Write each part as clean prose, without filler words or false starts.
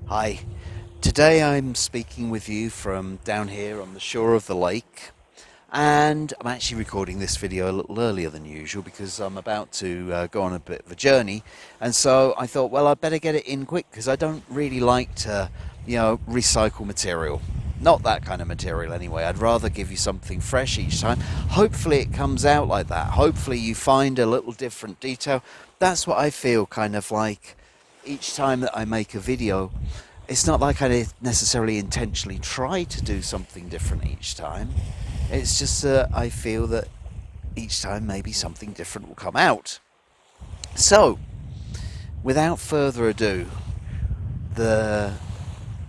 Hi, today I'm speaking with you from down here on the shore of the lake, and I'm actually recording this video a little earlier than usual because I'm about to go on a bit of a journey, and so I thought, well, I'd better get it in quick because I don't really like to, recycle material. Not that kind of material anyway. I'd rather give you something fresh each time. Hopefully it comes out like that. Hopefully you find a little different detail. That's what I feel kind of like each time that I make a video. It's not like I necessarily intentionally try to do something different each time. It's just that I feel that each time maybe something different will come out. So, without further ado, the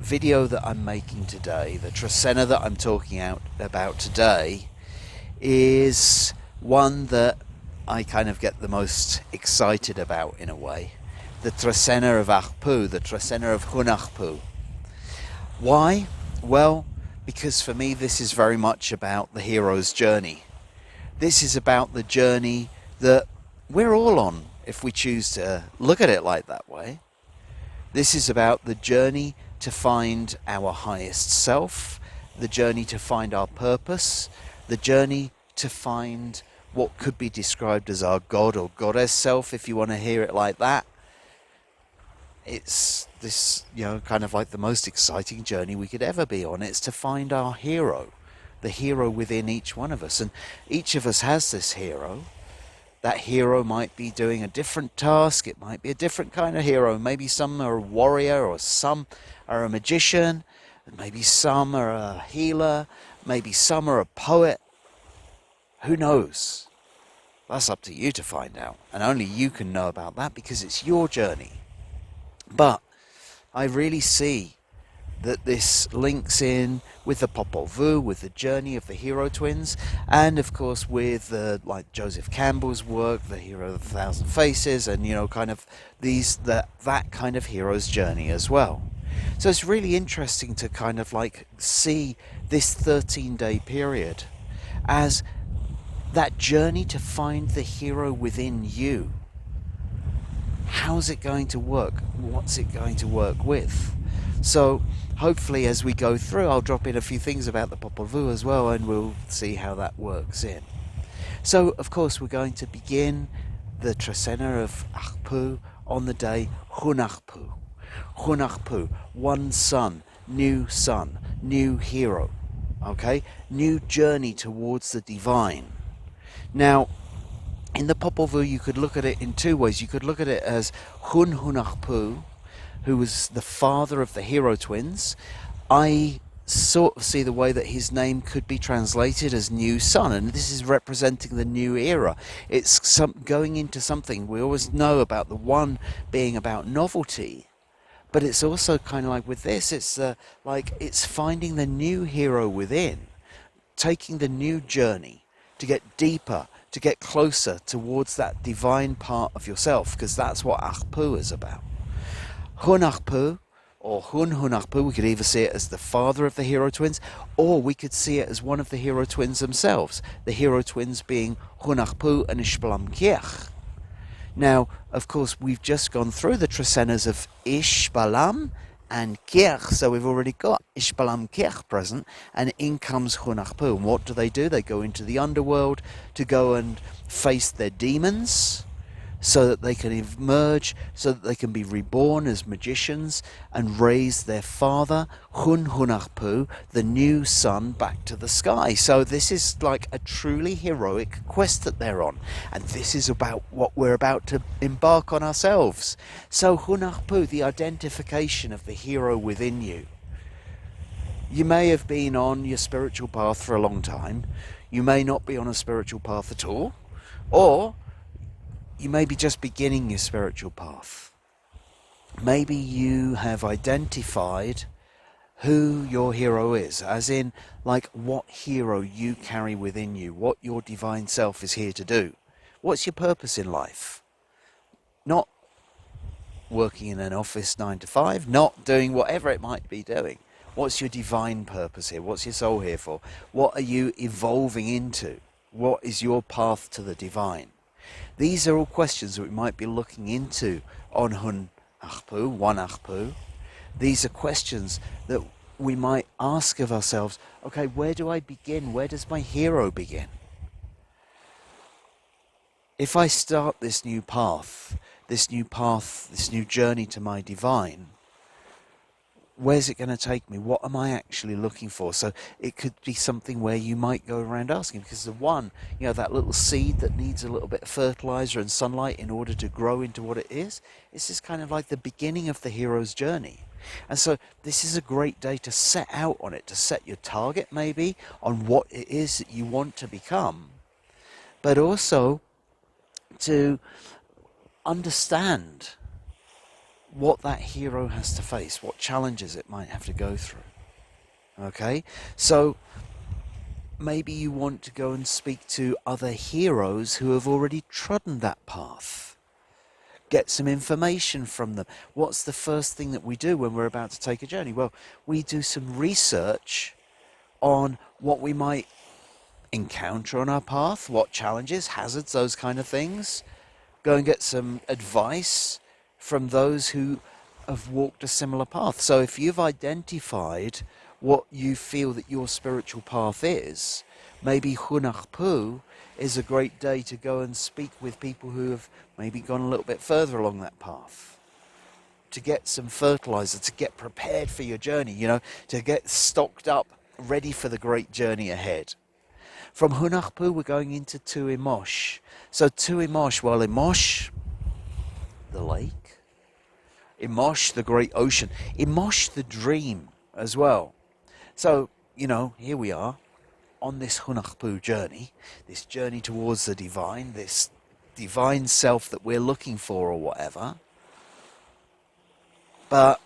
video that I'm making today, the Trecena that I'm talking about today, is one that I kind of get the most excited about in a way. The Trecena of Ajpu, the Trecena of Ajpu. Why? Well, because for me this is very much about the hero's journey. This is about the journey that we're all on, if we choose to look at it like that way. This is about the journey to find our highest self, the journey to find our purpose, the journey to find what could be described as our God or Goddess self, if you want to hear it like that. It's this, kind of like the most exciting journey we could ever be on. It's to find our hero, the hero within each one of us. And each of us has this hero. That hero might be doing a different task. It might be a different kind of hero. Maybe some are a warrior, or some are a magician. And maybe some are a healer. Maybe some are a poet. Who knows? That's up to you to find out. And only you can know about that because it's your journey. But I really see that this links in with the Popol Vuh, with the journey of the hero twins, and of course with like Joseph Campbell's work, the Hero of a Thousand Faces, and kind of that kind of hero's journey as well. So it's really interesting to kind of like see this 13-day period as that journey to find the hero within you. How's it going to work? What's it going to work with? So hopefully as we go through, I'll drop in a few things about the Popol Vuh as well, and we'll see how that works in. So of course we're going to begin the Trecena of Ajpu on the day Ajpu. Ajpu, one sun, new hero. Okay? New journey towards the divine. Now, in the Popol Vuh, you could look at it in two ways. You could look at it as Ajpu, who was the father of the hero twins. I sort of see the way that his name could be translated as new sun, and this is representing the new era. It's going into something. We always know about the one being about novelty, but it's also kind of like with this, it's it's finding the new hero within, taking the new journey to get deeper, to get closer towards that divine part of yourself, because that's what Ajpu is about. Ajpu, or Ajpu, we could either see it as the father of the hero twins, or we could see it as one of the hero twins themselves, the hero twins being Ajpu and Aq'ab'al. Now, of course, we've just gone through the Trecenas of Aq'ab'al and Tz'i, so we've already got Aq'ab'al Tz'i present, and in comes Ajpu. And what do? They go into the underworld to go and face their demons, so that they can emerge, so that they can be reborn as magicians and raise their father, Ajpu, the new sun, back to the sky. So this is like a truly heroic quest that they're on, and this is about what we're about to embark on ourselves. So Ajpu, the identification of the hero within you. You may have been on your spiritual path for a long time. You may not be on a spiritual path at all, or you may be just beginning your spiritual path. Maybe you have identified who your hero is, as in like what hero you carry within you, what your divine self is here to do. What's your purpose in life? Not working in an office 9 to 5, not doing whatever it might be doing. What's your divine purpose here? What's your soul here for? What are you evolving into? What is your path to the divine? These are all questions that we might be looking into on Ajpu, one Ajpu. These are questions that we might ask of ourselves. Okay, where do I begin? Where does my hero begin? If I start this new path, this new journey to my divine, where's it going to take me? What am I actually looking for? So it could be something where you might go around asking, because the one, that little seed that needs a little bit of fertilizer and sunlight in order to grow into what it is, this is kind of like the beginning of the hero's journey. And so this is a great day to set out on it, to set your target maybe on what it is that you want to become, but also to understand what that hero has to face, what challenges it might have to go through. Okay? So maybe you want to go and speak to other heroes who have already trodden that path. Get some information from them. What's the first thing that we do when we're about to take a journey? Well, we do some research on what we might encounter on our path, what challenges, hazards, those kind of things. Go and get some advice from those who have walked a similar path. So if you've identified what you feel that your spiritual path is, maybe Aq'ab'al is a great day to go and speak with people who have maybe gone a little bit further along that path, to get some fertilizer, to get prepared for your journey, to get stocked up, ready for the great journey ahead. From Aq'ab'al, we're going into Imox. So Imox, well, Imox, the lake. Imox, the great ocean. Imox, the dream as well. So, here we are on this Aq'ab'al journey, this journey towards the divine, this divine self that we're looking for or whatever. But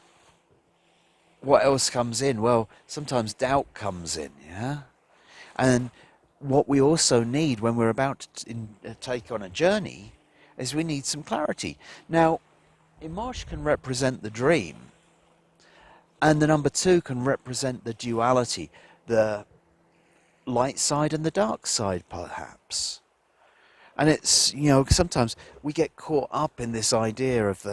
what else comes in? Well, sometimes doubt comes in, yeah? And what we also need when we're about to take on a journey is we need some clarity. Now, Imox can represent the dream, and the number 2 can represent the duality, the light side and the dark side, perhaps. And it's, sometimes we get caught up in this idea of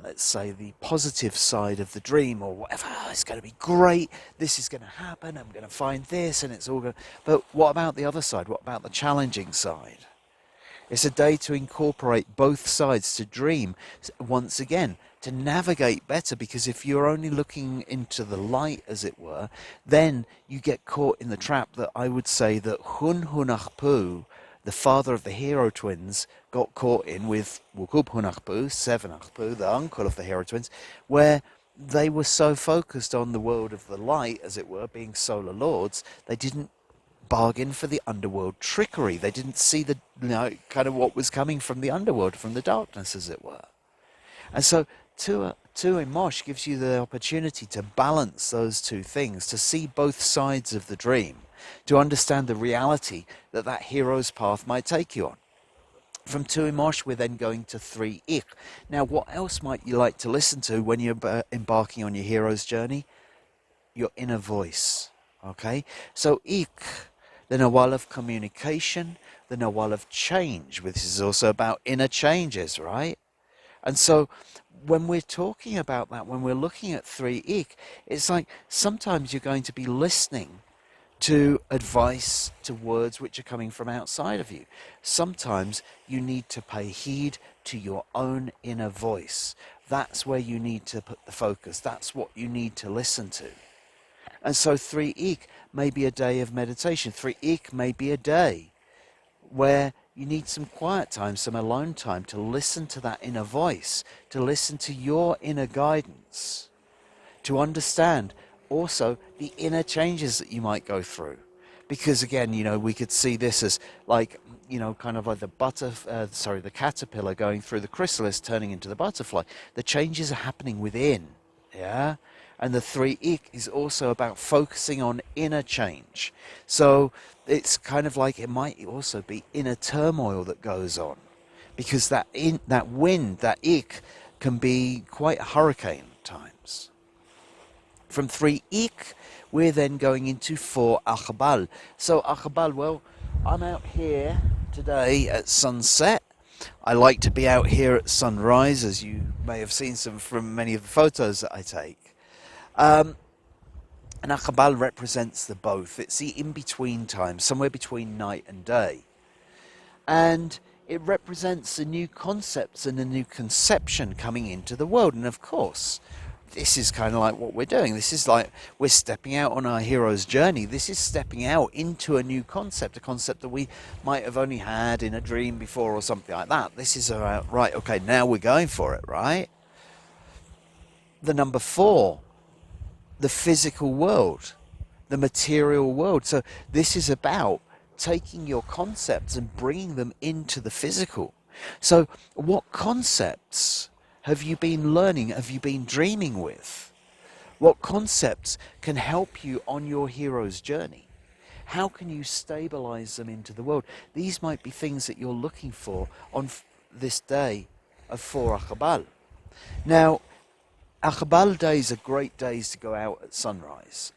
let's say, the positive side of the dream or whatever. Oh, it's going to be great. This is going to happen. I'm going to find this, and it's all going to... But what about the other side? What about the challenging side? It's a day to incorporate both sides, to dream, once again, to navigate better, because if you're only looking into the light, as it were, then you get caught in the trap that I would say that Aq'ab'al, the father of the hero twins, got caught in with Aq'ab'al, 7 Aq'ab'al, the uncle of the hero twins, where they were so focused on the world of the light, as it were, being solar lords, they didn't bargain for the underworld trickery. They didn't see the kind of what was coming from the underworld, from the darkness, as it were. And so two Imox gives you the opportunity to balance those two things, to see both sides of the dream, to understand the reality that hero's path might take you on. From 2 Imox, we're then going to 3 Ik. Now, what else might you like to listen to when you're embarking on your hero's journey? Your inner voice. Okay? So Ik, the Nawal of communication, the Nawal of change, which is also about inner changes, right? And so when we're talking about that, when we're looking at 3 Ik, it's like sometimes you're going to be listening to advice, to words which are coming from outside of you. Sometimes you need to pay heed to your own inner voice. That's where you need to put the focus. That's what you need to listen to. And so 3 Ik may be a day of meditation. 3 Ik may be a day where you need some quiet time, some alone time to listen to that inner voice, to listen to your inner guidance, to understand also the inner changes that you might go through. Because again, we could see this as like, kind of like the caterpillar going through the chrysalis, turning into the butterfly. The changes are happening within, yeah? And the 3 Ik is also about focusing on inner change. So it's kind of like it might also be inner turmoil that goes on, because that wind, that Ik, can be quite a hurricane at times. From 3 Ik, we're then going into 4 Aq'ab'al. So Aq'ab'al, well, I'm out here today at sunset. I like to be out here at sunrise, as you may have seen some from many of the photos that I take. And Aq'ab'al represents the both. It's the in-between time, somewhere between night and day. And it represents the new concepts and a new conception coming into the world. And of course, this is kind of like what we're doing. This is like we're stepping out on our hero's journey. This is stepping out into a new concept, a concept that we might have only had in a dream before or something like that. This is right, okay, now we're going for it, right? The number 4, the physical world, the material world. So this is about taking your concepts and bringing them into the physical. So what concepts have you been learning, have you been dreaming with? What concepts can help you on your hero's journey? How can you stabilize them into the world? These might be things that you're looking for on this day of 4 Aq'ab'al. Now, Aq'ab'al days are great days to go out at sunrise.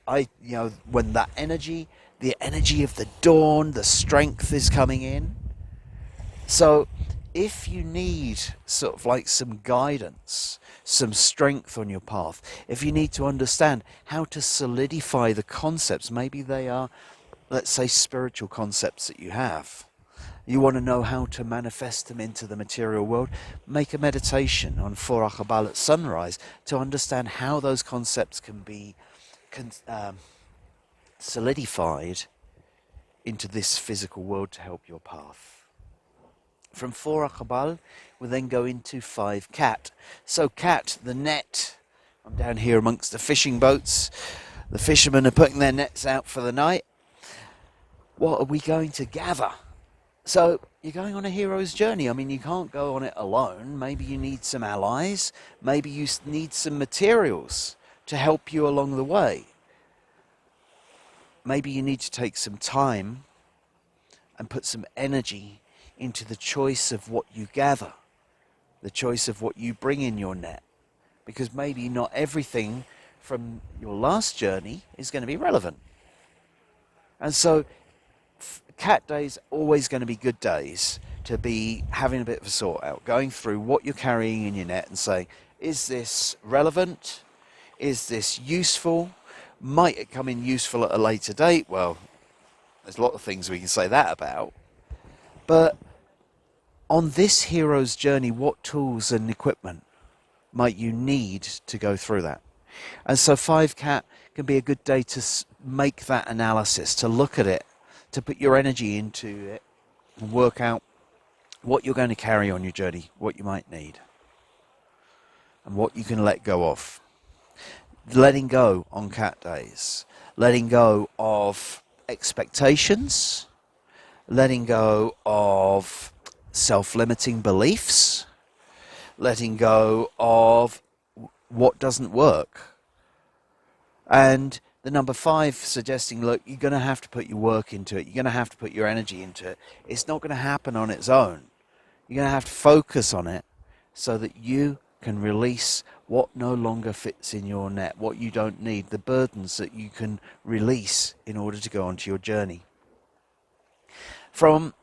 When that energy, the energy of the dawn, the strength is coming in. So if you need sort of like some guidance, some strength on your path, if you need to understand how to solidify the concepts, maybe they are, let's say, spiritual concepts that you have. You want to know how to manifest them into the material world, make a meditation on 4 Aq'ab'al at sunrise to understand how those concepts can be solidified into this physical world to help your path. From 4 Aq'ab'al, we'll then go into 5 Kat. So Kat, the net. I'm down here amongst the fishing boats. The fishermen are putting their nets out for the night. What are we going to gather? So you're going on a hero's journey. I mean, you can't go on it alone. Maybe you need some allies. Maybe you need some materials to help you along the way. Maybe you need to take some time and put some energy into the choice of what you gather, the choice of what you bring in your net. Because maybe not everything from your last journey is going to be relevant. And so Cat days are always going to be good days to be having a bit of a sort out, going through what you're carrying in your net and saying, is this relevant? Is this useful? Might it come in useful at a later date? Well, there's a lot of things we can say that about. But on this hero's journey, what tools and equipment might you need to go through that? And so 5 Cat can be a good day to make that analysis, to look at it, to put your energy into it and work out what you're going to carry on your journey, what you might need, and what you can let go of. Letting go on Cat days, letting go of expectations, letting go of self-limiting beliefs, letting go of what doesn't work. And the number 5 suggesting, look, you're going to have to put your work into it. You're going to have to put your energy into it. It's not going to happen on its own. You're going to have to focus on it so that you can release what no longer fits in your net, what you don't need, the burdens that you can release in order to go onto your journey. From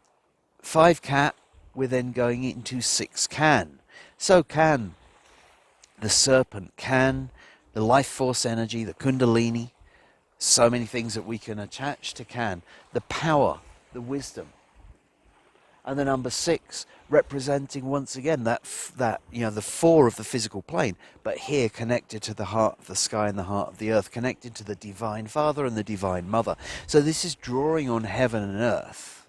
5 Cat, we're then going into 6 Can. So Can, the serpent, Can, the life force energy, the kundalini, so many things that we can attach to Can, the power, the wisdom. And the number 6 representing once again that the 4 of the physical plane, but here connected to the heart of the sky and the heart of the earth, connected to the divine Father and the divine Mother. So this is drawing on heaven and earth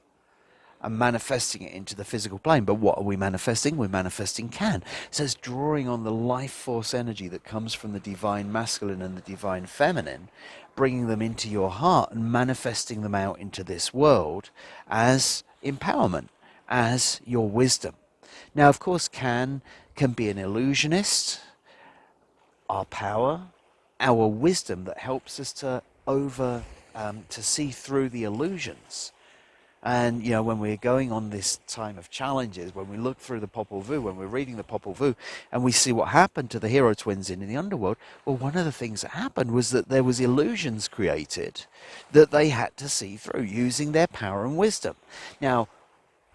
and manifesting it into the physical plane. But what are we manifesting? We're manifesting Can. So it's drawing on the life force energy that comes from the divine masculine and the divine feminine, bringing them into your heart and manifesting them out into this world as empowerment, as your wisdom. Now, of course, can be an illusionist, our power, our wisdom that helps us to see through the illusions. And, when we're going on this time of challenges, when we look through the Popol Vuh, when we're reading the Popol Vuh, and we see what happened to the hero twins in the underworld, well, one of the things that happened was that there was illusions created that they had to see through using their power and wisdom. Now,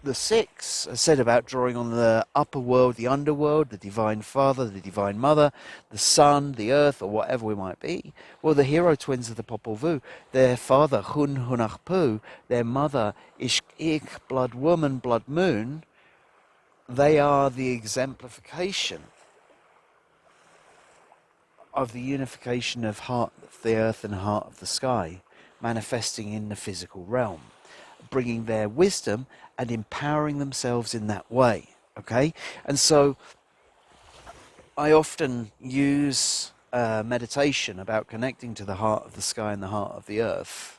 the six are said about drawing on the upper world, the underworld, the divine father, the divine mother, the sun, the earth, or whatever we might be. Well, the hero twins of the Popol Vuh, their father, Hun Hunachpu, their mother, Ishk, blood woman, blood moon, they are the exemplification of the unification of heart of the earth and heart of the sky, manifesting in the physical realm, bringing their wisdom and empowering themselves in that way. Okay, and so I often use meditation about connecting to the heart of the sky and the heart of the earth,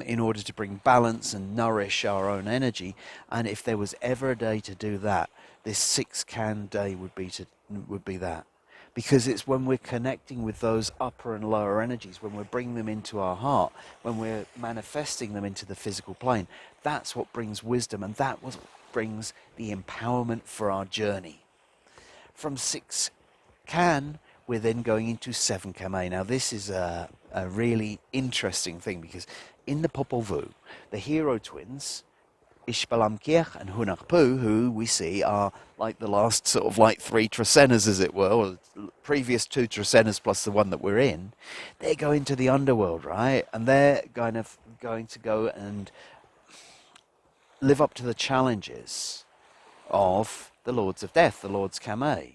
in order to bring balance and nourish our own energy. And if there was ever a day to do that, this 6 can day would be that. Because it's when we're connecting with those upper and lower energies, when we're bringing them into our heart, when we're manifesting them into the physical plane, that's what brings wisdom, and that what brings the empowerment for our journey. From 6 can, we're then going into 7 km. Now this is a really interesting thing, because in the Popol Vuh, the hero twins, Ishbalamkiach and Hunahpu, who we see are like the last sort of like 3 Trecenas, as it were, or previous 2 Trecenas plus the one that we're in, they're going to the underworld, right? And they're kind of going to go and live up to the challenges of the Lords of Death, the Lords Kamei.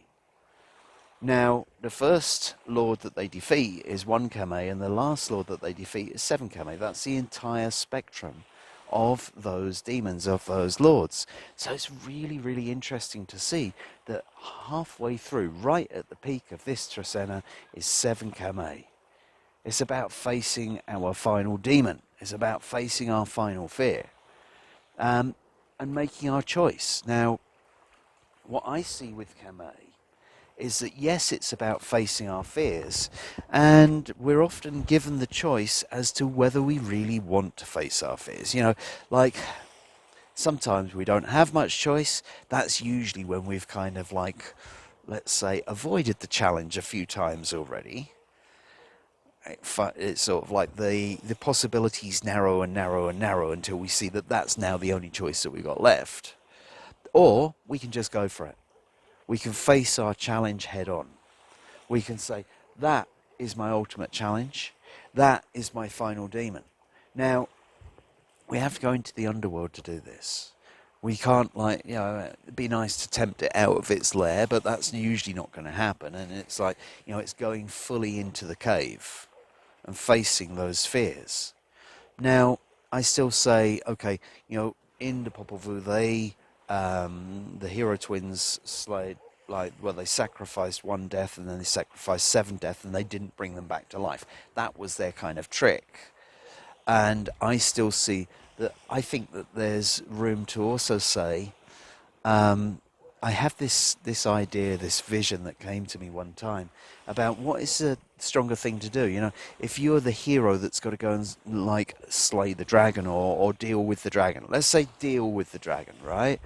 Now, the first lord that they defeat is 1 km, and the last lord that they defeat is 7 km. That's the entire spectrum of those demons, of those lords. So it's really, really interesting to see that halfway through, right at the peak of this Trecena, is 7 km. It's about facing our final demon. It's about facing our final fear, and making our choice. Now, what I see with Kamei is that, yes, it's about facing our fears, and we're often given the choice as to whether we really want to face our fears. You know, like, sometimes we don't have much choice. That's usually when we've kind of like, let's say, avoided the challenge a few times already. It's sort of like the possibilities narrow and narrow and narrow until we see that that's now the only choice that we've got left. Or we can just go for it. We can face our challenge head on. We can say, that is my ultimate challenge. That is my final demon. Now, we have to go into the underworld to do this. We can't, like, you know, it'd be nice to tempt it out of its lair, but that's usually not going to happen. And it's like, you know, it's going fully into the cave and facing those fears. Now, I still say, okay, you know, in the Popol Vuh, the hero twins slayed, like, well, they sacrificed 1 death and then they sacrificed 7 death, and they didn't bring them back to life. That was their kind of trick. And I still see that, I think that there's room to also say, I have this idea, this vision that came to me one time about what is a stronger thing to do. You know, if you're the hero that's got to go and, like, slay the dragon or deal with the dragon. Let's say deal with the dragon, right?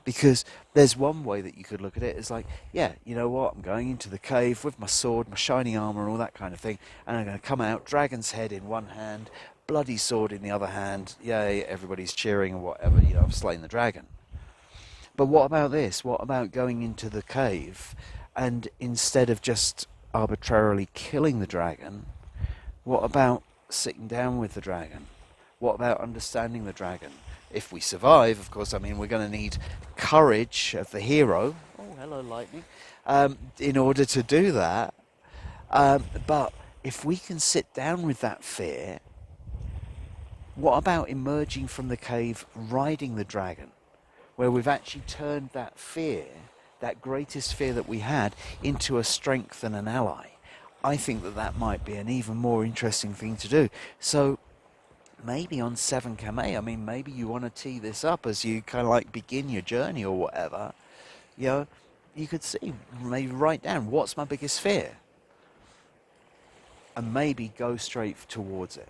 Because there's one way that you could look at it. It's like, yeah, you know what? I'm going into the cave with my sword, my shining armor and all that kind of thing. And I'm going to come out, dragon's head in one hand, bloody sword in the other hand. Yay, everybody's cheering or whatever. You know, I've slain the dragon. But what about this? What about going into the cave and, instead of just arbitrarily killing the dragon, what about sitting down with the dragon? What about understanding the dragon? If we survive, of course, I mean, we're going to need courage of the hero. Oh, hello, lightning. In order to do that. But if we can sit down with that fear, what about emerging from the cave riding the dragon? Where we've actually turned that fear, that greatest fear that we had, into a strength and an ally. I think that that might be an even more interesting thing to do. So maybe on 7 km, I mean, maybe you want to tee this up as you kind of like begin your journey or whatever. You know, you could see, maybe write down, what's my biggest fear? And maybe go straight towards it.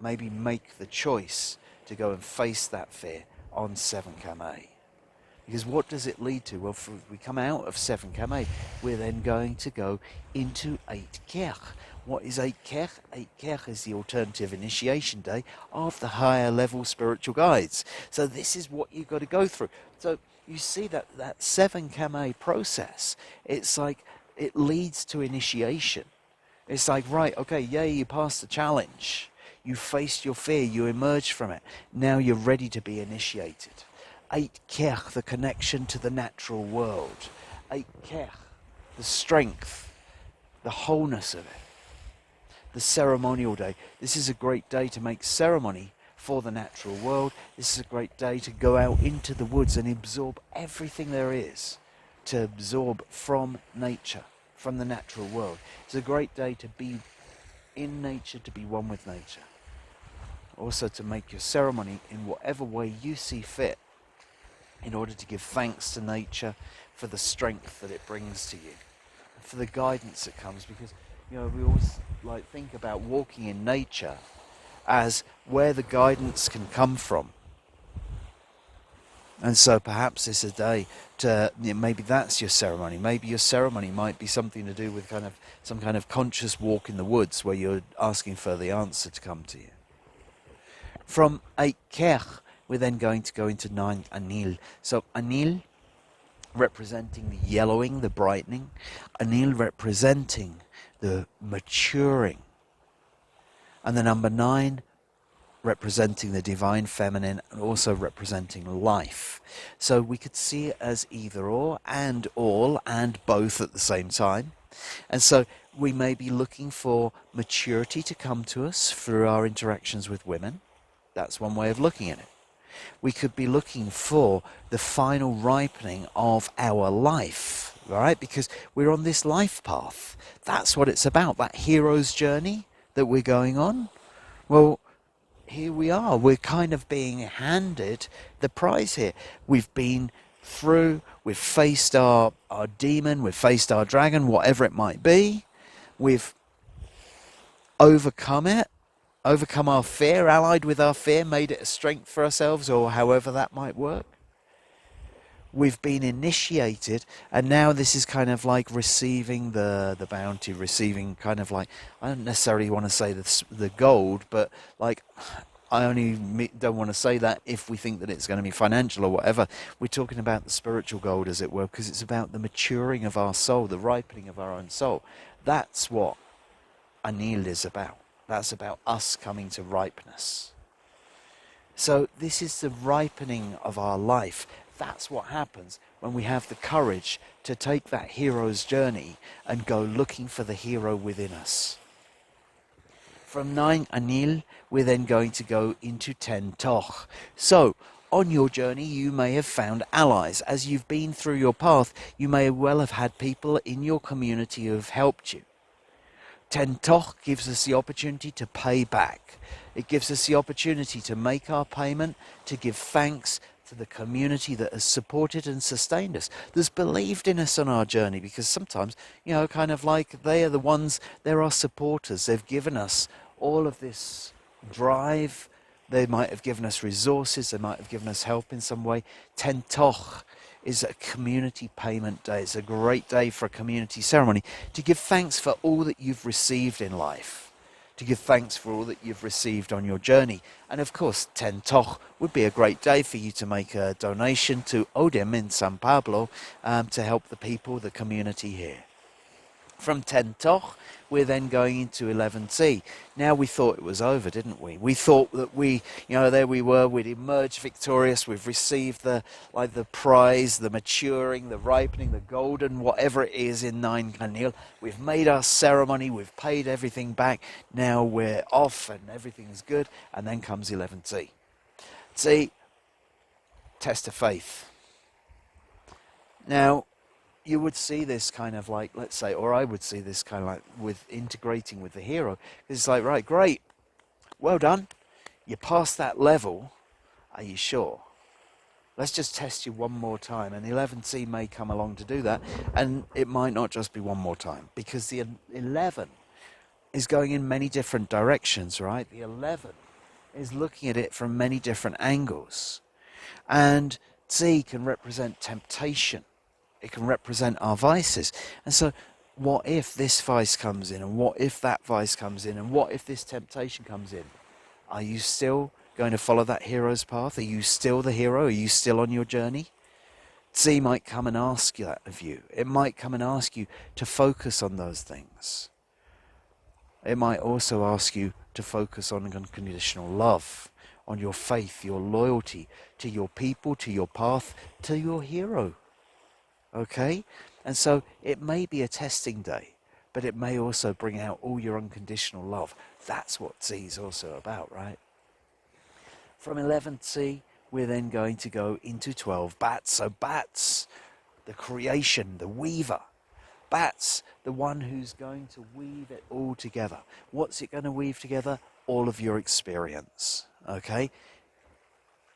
Maybe make the choice to go and face that fear on 7 km. Because what does it lead to? Well, if we come out of 7 km, we're then going to go into 8 kech. What is 8 kech? 8 kech is the alternative initiation day of the higher level spiritual guides. So this is what you've got to go through. So you see that 7 km process, it's like it leads to initiation. It's like, right, okay, yay, you passed the challenge. You faced your fear, you emerged from it. Now you're ready to be initiated. 8 kech, the connection to the natural world. 8 kech, the strength, the wholeness of it. The ceremonial day. This is a great day to make ceremony for the natural world. This is a great day to go out into the woods and absorb everything there is, to absorb from nature, from the natural world. It's a great day to be in nature, to be one with nature. Also to make your ceremony in whatever way you see fit, in order to give thanks to nature for the strength that it brings to you, for the guidance that comes. Because, you know, we always think about walking in nature as where the guidance can come from. And so perhaps it's a day to, maybe that's your ceremony. Maybe your ceremony might be something to do with some kind of conscious walk in the woods where you're asking for the answer to come to you. From 8 kech, we're then going to go into 9 anil. So anil representing the yellowing, the brightening. Anil representing the maturing. And the number 9 representing the divine feminine and also representing life. So we could see it as either or and all and both at the same time. And so we may be looking for maturity to come to us through our interactions with women. That's one way of looking at it. We could be looking for the final ripening of our life, right? Because we're on this life path. That's what it's about, that hero's journey that we're going on. Well, here we are. We're kind of being handed the prize here. We've been through, we've faced our demon, we've faced our dragon, whatever it might be. We've overcome it. Overcome our fear, allied with our fear, made it a strength for ourselves, or however that might work. We've been initiated, and now this is kind of like receiving the bounty, receiving kind of like, I don't necessarily want to say the gold, but like, I only don't want to say that if we think that it's going to be financial or whatever. We're talking about the spiritual gold, as it were, because it's about the maturing of our soul, the ripening of our own soul. That's what Anil is about. That's about us coming to ripeness. So this is the ripening of our life. That's what happens when we have the courage to take that hero's journey and go looking for the hero within us. From 9 Anil, we're then going to go into 10 Toch. So, on your journey, you may have found allies. As you've been through your path, you may well have had people in your community who have helped you. 10 Toch gives us the opportunity to pay back. It gives us the opportunity to make our payment, to give thanks to the community that has supported and sustained us, that's believed in us on our journey, because sometimes, you know, kind of like they are the ones, they're our supporters. They've given us all of this drive. They might have given us resources. They might have given us help in some way. 10 Toch is a community payment day. It's a great day for a community ceremony to give thanks for all that you've received in life, to give thanks for all that you've received on your journey. And of course, 10 Toch would be a great day for you to make a donation to Odin in San Pablo to help the people, the community here. From 10 Toch, we're then going into 11 Tz'i. Now, we thought it was over, didn't we? We thought that there we were, we'd emerged victorious, we've received the prize, the maturing, the ripening, the golden, whatever it is in 9 Anil. We've made our ceremony, we've paid everything back, now we're off and everything's good. And then comes 11 Tz'i. Tz'i, test of faith. Now, you would see this kind of like, let's say, or I would see this kind of like with integrating with the hero. It's like, right, great, well done. You passed that level. Are you sure? Let's just test you one more time. And 11 Tz'i may come along to do that. And it might not just be one more time, because the 11 is going in many different directions, right? The 11 is looking at it from many different angles. And Tz'i can represent temptation. It can represent our vices. And so what if this vice comes in, and what if that vice comes in, and what if this temptation comes in? Are you still going to follow that hero's path? Are you still the hero? Are you still on your journey? Tz'i might come and ask you that of you. It might come and ask you to focus on those things. It might also ask you to focus on unconditional love, on your faith, your loyalty to your people, to your path, to your hero. Okay? And so it may be a testing day, but it may also bring out all your unconditional love. That's what Tz'i is also about, right? From 11 Tz'i, we're then going to go into 12 bats. So bats, the creation, the weaver. Bats, the one who's going to weave it all together. What's it going to weave together? All of your experience. Okay?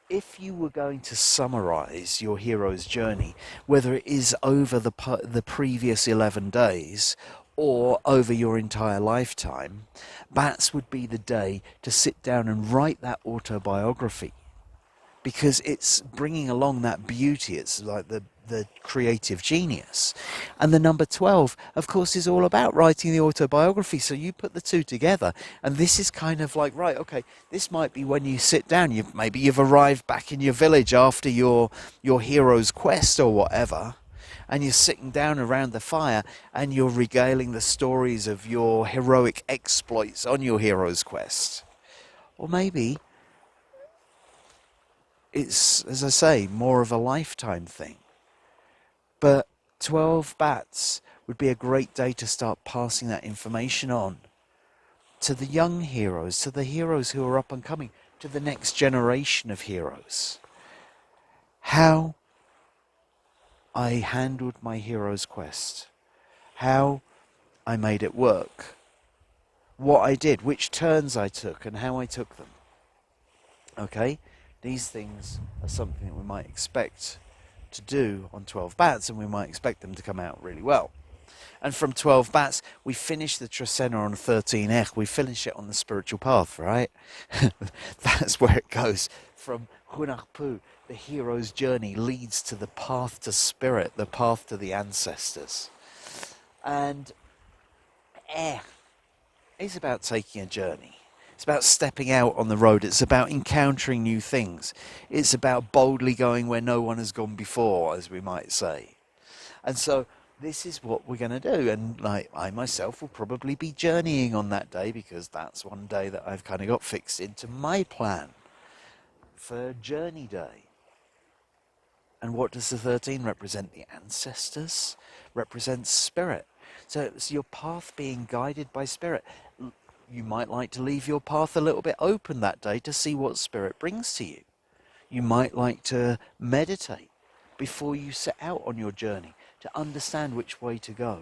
If you were going to summarize your hero's journey, whether it is over the previous 11 days or over your entire lifetime, bats would be the day to sit down and write that autobiography, because it's bringing along that beauty. It's like the creative genius. And the number 12, of course, is all about writing the autobiography. So you put the two together, and this is kind of like, right, okay, this might be when you sit down. Maybe you've arrived back in your village after your hero's quest or whatever, and you're sitting down around the fire and you're regaling the stories of your heroic exploits on your hero's quest. Or maybe it's, as I say, more of a lifetime thing. But 12 bats would be a great day to start passing that information on to the young heroes, to the heroes who are up and coming, to the next generation of heroes. How I handled my hero's quest, how I made it work, what I did, which turns I took, and how I took them. Okay? These things are something that we might expect to do on 12 bats, and we might expect them to come out really well. And from 12 bats, we finish the Trecena on 13 Aq'ab'al. We finish it on the spiritual path, right? That's where it goes. From Aq'ab'al, the hero's journey leads to the path to spirit, the path to the ancestors. And is about taking a journey. It's about stepping out on the road. It's about encountering new things. It's about boldly going where no one has gone before, as we might say. And so this is what we're going to do. And like I myself will probably be journeying on that day, because that's one day that I've kind of got fixed into my plan for Journey Day. And what does the 13 represent? The ancestors, represents spirit. So it's your path being guided by spirit. You might like to leave your path a little bit open that day to see what spirit brings to you. You might like to meditate before you set out on your journey to understand which way to go.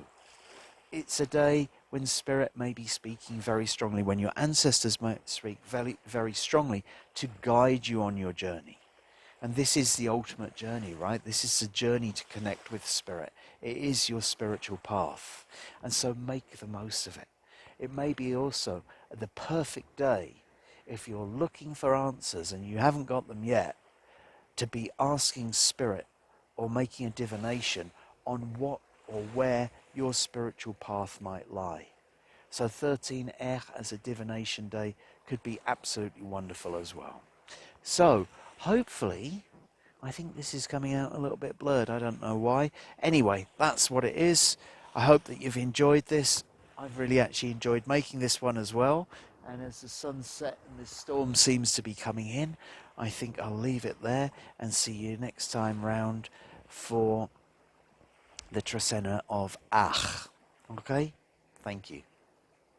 It's a day when spirit may be speaking very strongly, when your ancestors might speak very, very strongly to guide you on your journey. And this is the ultimate journey, right? This is the journey to connect with spirit. It is your spiritual path. And so make the most of it. It may be also the perfect day, if you're looking for answers and you haven't got them yet, to be asking spirit or making a divination on what or where your spiritual path might lie. So 13 as a divination day could be absolutely wonderful as well. So hopefully, I think this is coming out a little bit blurred. I don't know why. Anyway, that's what it is. I hope that you've enjoyed this. I've really actually enjoyed making this one as well. And as the sun set and this storm seems to be coming in, I think I'll leave it there and see you next time round for the Trecena of Ajpu. Okay? Thank you.